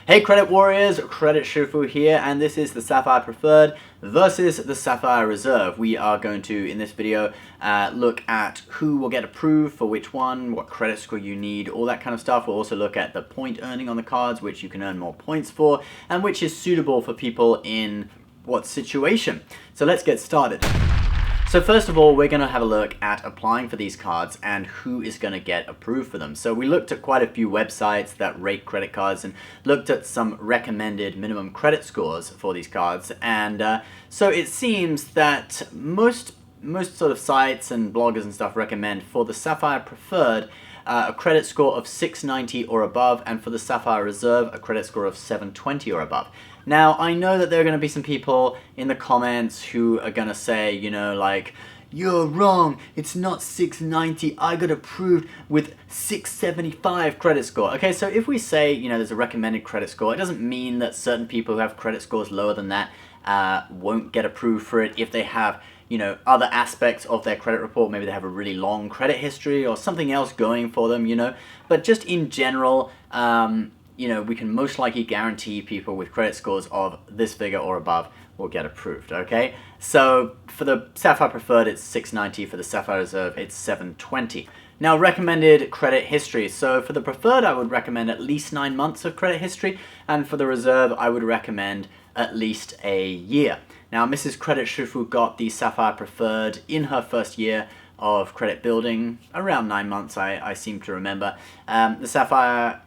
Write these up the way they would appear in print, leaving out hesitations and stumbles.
Hey Credit Warriors, Credit Shifu here, and this is the Sapphire Preferred versus the Sapphire Reserve. We are going to, in this video, look at who will get approved for which one, what credit score you need, all that kind of stuff. We'll also look at the point earning on the cards, which you can earn more points for, and which is suitable for people in what situation. So let's get started. So first of all, we're going to have a look at applying for these cards and who is going to get approved for them. So we looked at quite a few websites that rate credit cards and looked at some recommended minimum credit scores for these cards. And so it seems that most sort of sites and bloggers and stuff recommend for the Sapphire Preferred a credit score of 690 or above, and for the Sapphire Reserve a credit score of 720 or above. Now, I know that there are going to be some people in the comments who are going to say, you know, like, you're wrong, it's not 690, I got approved with 675 credit score. Okay, so if we say, you know, there's a recommended credit score, it doesn't mean that certain people who have credit scores lower than that won't get approved for it if they have, you know, other aspects of their credit report. Maybe they have a really long credit history or something else going for them, you know. But just in general, you know, we can most likely guarantee people with credit scores of this figure or above will get approved, okay? So for the Sapphire Preferred, it's 690. For the Sapphire Reserve, it's 720. Now, recommended credit history. So for the Preferred, I would recommend at least 9 months of credit history. And for the Reserve, I would recommend at least a year. Now, Mrs. Credit Shifu got the Sapphire Preferred in her first year of credit building, around 9 months, I seem to remember. The Sapphire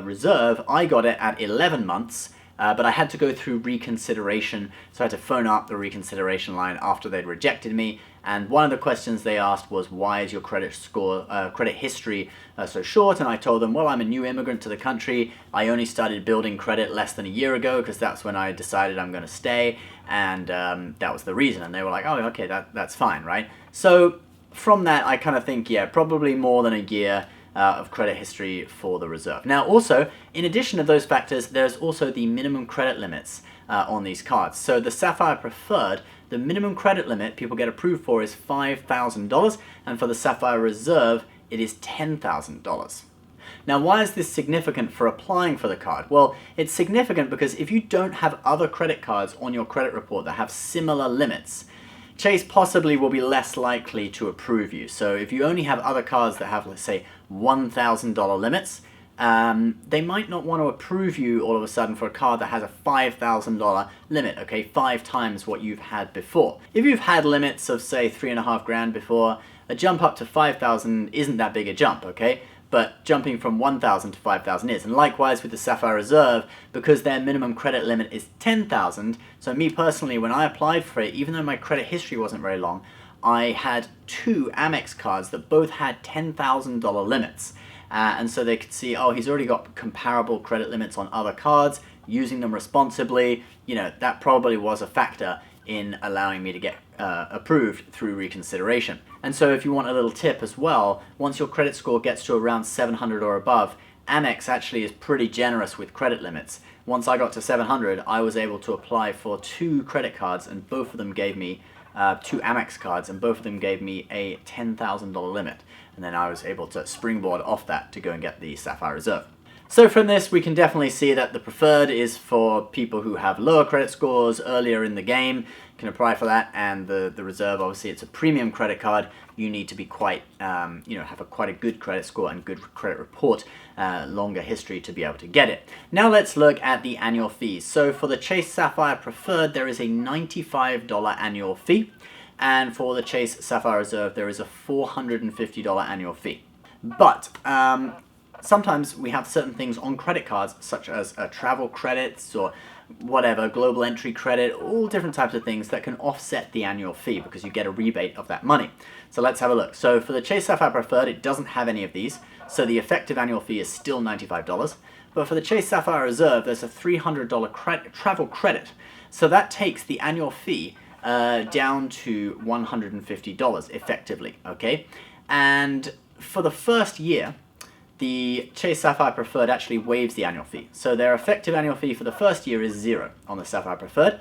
Reserve, I got it at 11 months, but I had to go through reconsideration, so I had to phone up the reconsideration line after they'd rejected me, and one of the questions they asked was, why is your credit score, credit history so short? And I told them, well, I'm a new immigrant to the country, I only started building credit less than a year ago, because that's when I decided I'm going to stay, and that was the reason. And they were like, oh, okay, that's fine, right? So from that, I kind of think, yeah, probably more than a year of credit history for the Reserve. Now also, in addition to those factors, there's also the minimum credit limits on these cards. So the Sapphire Preferred, the minimum credit limit people get approved for is $5,000, and for the Sapphire Reserve, it is $10,000. Now, why is this significant for applying for the card? Well, it's significant because if you don't have other credit cards on your credit report that have similar limits, Chase possibly will be less likely to approve you. So if you only have other cards that have, let's say, $1,000 limits, they might not want to approve you all of a sudden for a card that has a $5,000 limit, okay, 5 times what you've had before. If you've had limits of, say, $3.5 grand before, a jump up to 5,000 isn't that big a jump, okay? But jumping from 1,000 to 5,000 is. And likewise with the Sapphire Reserve, because their minimum credit limit is 10,000, so me personally, when I applied for it, even though my credit history wasn't very long, I had 2 Amex cards that both had $10,000 limits. And so they could see, oh, he's already got comparable credit limits on other cards, using them responsibly. You know, that probably was a factor in allowing me to get approved through reconsideration. And so if you want a little tip as well, once your credit score gets to around 700 or above, Amex actually is pretty generous with credit limits. Once I got to 700, I was able to apply for 2 credit cards, and both of them gave me 2 Amex cards, and both of them gave me a $10,000 limit. And then I was able to springboard off that to go and get the Sapphire Reserve. So from this, we can definitely see that the Preferred is for people who have lower credit scores earlier in the game, can apply for that, and the Reserve, obviously, it's a premium credit card. You need to be quite, you know, have quite a good credit score and good credit report, longer history to be able to get it. Now let's look at the annual fees. So for the Chase Sapphire Preferred, there is a $95 annual fee, and for the Chase Sapphire Reserve, there is a $450 annual fee. But sometimes we have certain things on credit cards, such as travel credits or whatever, global entry credit, all different types of things that can offset the annual fee because you get a rebate of that money. So let's have a look. So for the Chase Sapphire Preferred, it doesn't have any of these, so the effective annual fee is still $95. But for the Chase Sapphire Reserve, there's a $300 travel credit. So that takes the annual fee down to $150 effectively, okay? And for the first year, the Chase Sapphire Preferred actually waives the annual fee. So their effective annual fee for the first year is 0 on the Sapphire Preferred.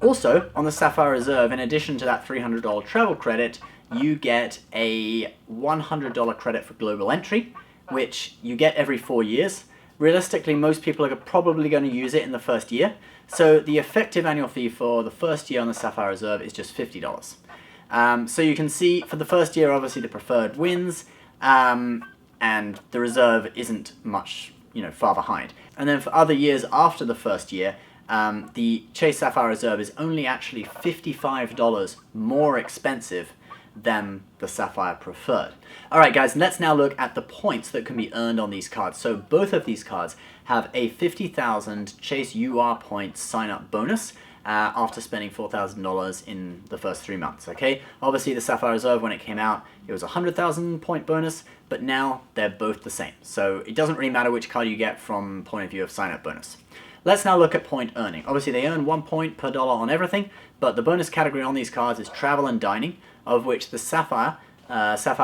Also, on the Sapphire Reserve, in addition to that $300 travel credit, you get a $100 credit for global entry, which you get every 4 years. realistically, most people are probably going to use it in the first year. So the effective annual fee for the first year on the Sapphire Reserve is just $50. So you can see for the first year, obviously the Preferred wins, and the Reserve isn't much, far behind. And then for other years after the first year, the Chase Sapphire Reserve is only actually $55 more expensive than the Sapphire Preferred. Alright guys, let's now look at the points that can be earned on these cards. So both of these cards have a 50,000 Chase UR points sign-up bonus after spending $4,000 in the first 3 months, okay? Obviously the Sapphire Reserve, when it came out, it was a 100,000 point bonus, but now they're both the same. So it doesn't really matter which card you get from point of view of sign-up bonus. Let's now look at point earning. Obviously they earn 1 point per dollar on everything, but the bonus category on these cards is travel and dining, of which the Sapphire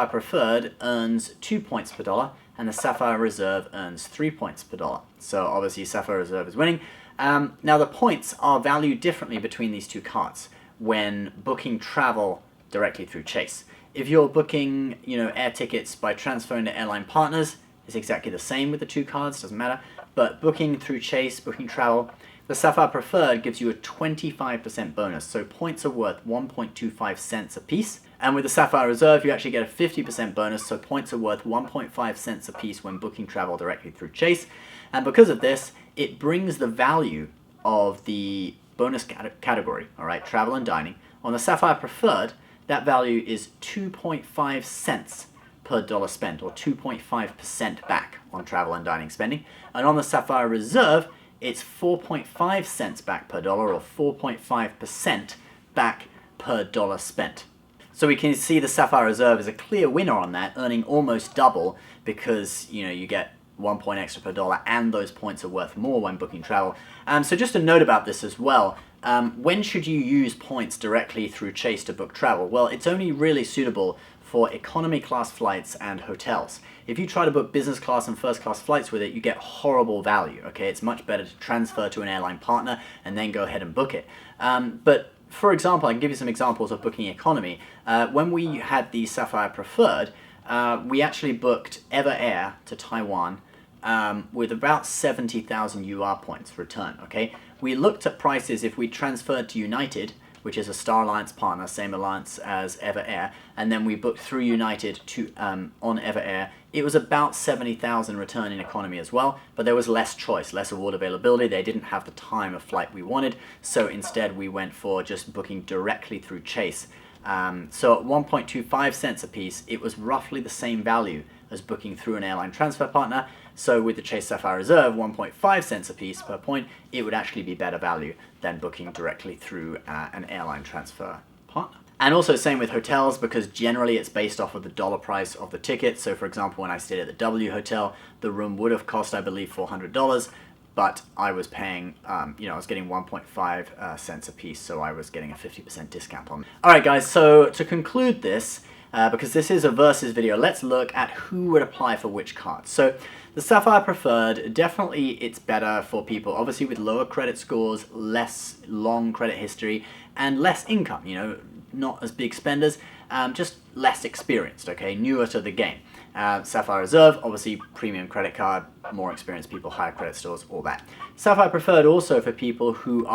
Preferred earns 2 points per dollar, and the Sapphire Reserve earns 3 points per dollar. So obviously Sapphire Reserve is winning. Now the points are valued differently between these two cards when booking travel directly through Chase. If you're booking, air tickets by transferring to airline partners, it's exactly the same with the two cards, doesn't matter. But booking through Chase, booking travel, the Sapphire Preferred gives you a 25% bonus, so points are worth 1.25 cents a piece. And with the Sapphire Reserve, you actually get a 50% bonus, so points are worth 1.5 cents a piece when booking travel directly through Chase. And because of this, it brings the value of the bonus category, all right, travel and dining. On the Sapphire Preferred, that value is 2.5 cents per dollar spent, or 2.5% back on travel and dining spending. And on the Sapphire Reserve, it's 4.5 cents back per dollar, or 4.5% back per dollar spent. So we can see the Sapphire Reserve is a clear winner on that, earning almost double because, you get 1 point extra per dollar and those points are worth more when booking travel. So just a note about this as well. When should you use points directly through Chase to book travel? Well, it's only really suitable for economy class flights and hotels. If you try to book business class and first class flights with it, you get horrible value, okay? It's much better to transfer to an airline partner and then go ahead and book it. But for example, I can give you some examples of booking economy. When we had the Sapphire Preferred, we actually booked Ever Air to Taiwan with about 70,000 UR points return, okay? We looked at prices if we transferred to United, which is a Star Alliance partner, same alliance as Ever Air, and then we booked through United to on Ever Air. It was about 70,000 return in economy as well, but there was less choice, less award availability. They didn't have the time of flight we wanted, so instead we went for just booking directly through Chase. So at 1.25 cents a piece, it was roughly the same value as booking through an airline transfer partner. So with the Chase Sapphire Reserve, 1.5 cents a piece per point, it would actually be better value than booking directly through an airline transfer partner. And also same with hotels, because generally it's based off of the dollar price of the ticket. So for example, when I stayed at the W Hotel, the room would have cost, I believe, $400, but I was paying, I was getting 1.5 cents a piece, so I was getting a 50% discount on it. Alright guys, so to conclude this, because this is a versus video, let's look at who would apply for which cards. So the Sapphire Preferred, definitely it's better for people, obviously with lower credit scores, less long credit history, and less income, not as big spenders, just less experienced, okay, newer to the game. Sapphire Reserve, obviously premium credit card, more experienced people, higher credit scores, all that. Sapphire Preferred also for people who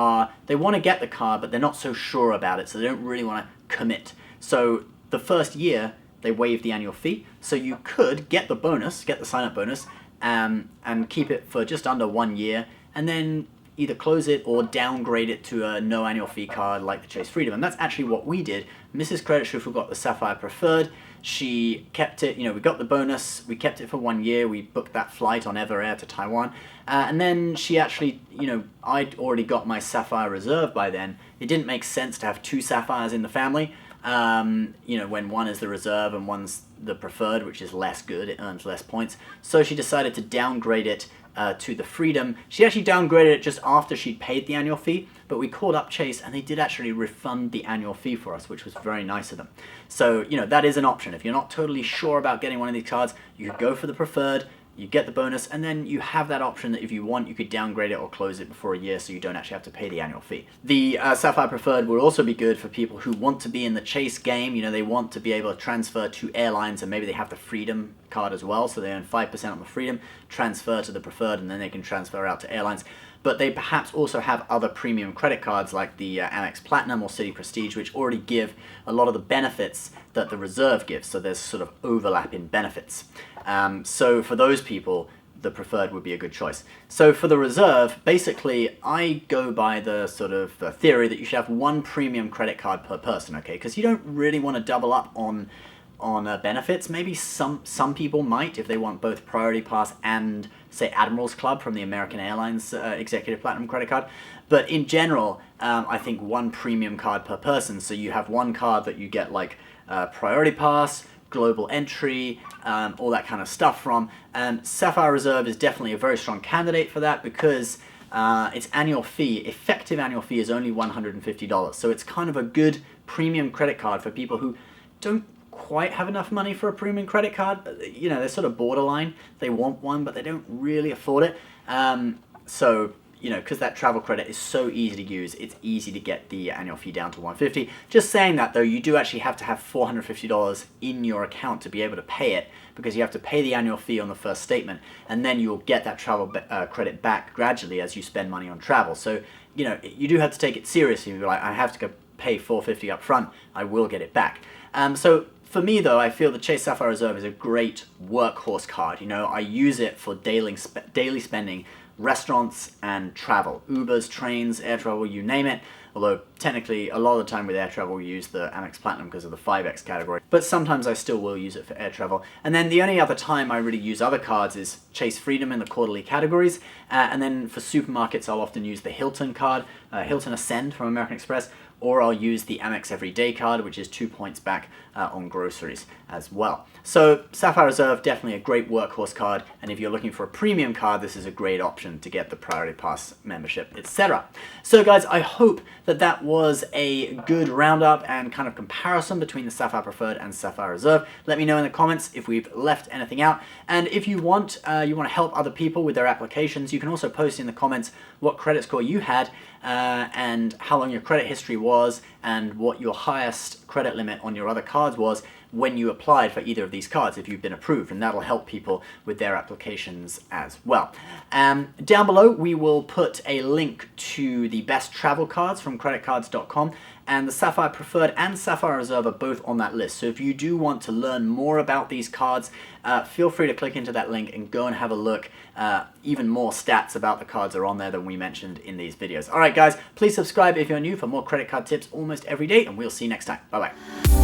they want to get the card, but they're not so sure about it, so they don't really want to commit. So the first year, they waive the annual fee, so you could get the bonus, get the sign-up bonus, and keep it for just under 1 year, and then either close it or downgrade it to a no annual fee card like the Chase Freedom. And that's actually what we did. Mrs. Credit Shuffle got the Sapphire Preferred. She kept it, we got the bonus, we kept it for 1 year, we booked that flight on Ever Air to Taiwan, and then she actually, I'd already got my Sapphire Reserve by then. It didn't make sense to have 2 Sapphires in the family, when one is the Reserve and one's the Preferred, which is less good, it earns less points. So she decided to downgrade it to the Freedom. She actually downgraded it just after she'd paid the annual fee, but we called up Chase and they did actually refund the annual fee for us, which was very nice of them. So, that is an option. If you're not totally sure about getting one of these cards, you could go for the Preferred, you get the bonus, and then you have that option that if you want, you could downgrade it or close it before a year so you don't actually have to pay the annual fee. The Sapphire Preferred will also be good for people who want to be in the chase game. You know, they want to be able to transfer to airlines, and maybe they have the Freedom card as well, so they earn 5% on the Freedom, transfer to the Preferred, and then they can transfer out to airlines. But they perhaps also have other premium credit cards like the Amex Platinum or Citi Prestige, which already give a lot of the benefits that the Reserve gives. So there's sort of overlap in benefits. So for those people, the Preferred would be a good choice. So for the Reserve, basically, I go by the sort of theory that you should have one premium credit card per person, okay? Because you don't really want to double up on benefits. Maybe some people might if they want both Priority Pass and, say, Admirals Club from the American Airlines Executive Platinum credit card. But in general, I think one premium card per person. So you have one card that you get like Priority Pass, Global Entry, all that kind of stuff from. Sapphire Reserve is definitely a very strong candidate for that because its annual fee, effective annual fee, is only $150. So it's kind of a good premium credit card for people who don't quite have enough money for a premium credit card. You know, they're sort of borderline. They want one, but they don't really afford it. So, you know, because that travel credit is so easy to use, it's easy to get the annual fee down to $150. Just saying that, though, you do actually have to have $450 in your account to be able to pay it, because you have to pay the annual fee on the first statement, and then you'll get that travel credit back gradually as you spend money on travel. So, you know, you do have to take it seriously. You're like, I have to go pay $450 up front. I will get it back. So for me, though, I feel the Chase Sapphire Reserve is a great workhorse card. You know, I use it for daily spending, restaurants and travel, Ubers, trains, air travel, you name it. Although technically a lot of the time with air travel we use the Amex Platinum because of the 5X category, but sometimes I still will use it for air travel. And then the only other time I really use other cards is Chase Freedom in the quarterly categories, and then for supermarkets I'll often use the Hilton card, Hilton Ascend from American Express, or I'll use the Amex Everyday card, which is 2 points back on groceries as well. So Sapphire Reserve, definitely a great workhorse card, and if you're looking for a premium card, this is a great option to get the Priority Pass membership, etc. So guys, I hope that that was a good roundup and kind of comparison between the Sapphire Preferred and Sapphire Reserve. Let me know in the comments if we've left anything out, and if you want to help other people with their applications, you can also post in the comments what credit score you had and how long your credit history was and what your highest credit limit on your other cards was when you applied for either of these cards, if you've been approved, and that'll help people with their applications as well. Down below we will put a link to the best travel cards from creditcards.com, and the Sapphire Preferred and Sapphire Reserve are both on that list. So if you do want to learn more about these cards, feel free to click into that link and go and have a look. Even more stats about the cards are on there than we mentioned in these videos. Alright guys, please subscribe if you're new for more credit card tips almost every day, and we'll see you next time. Bye bye.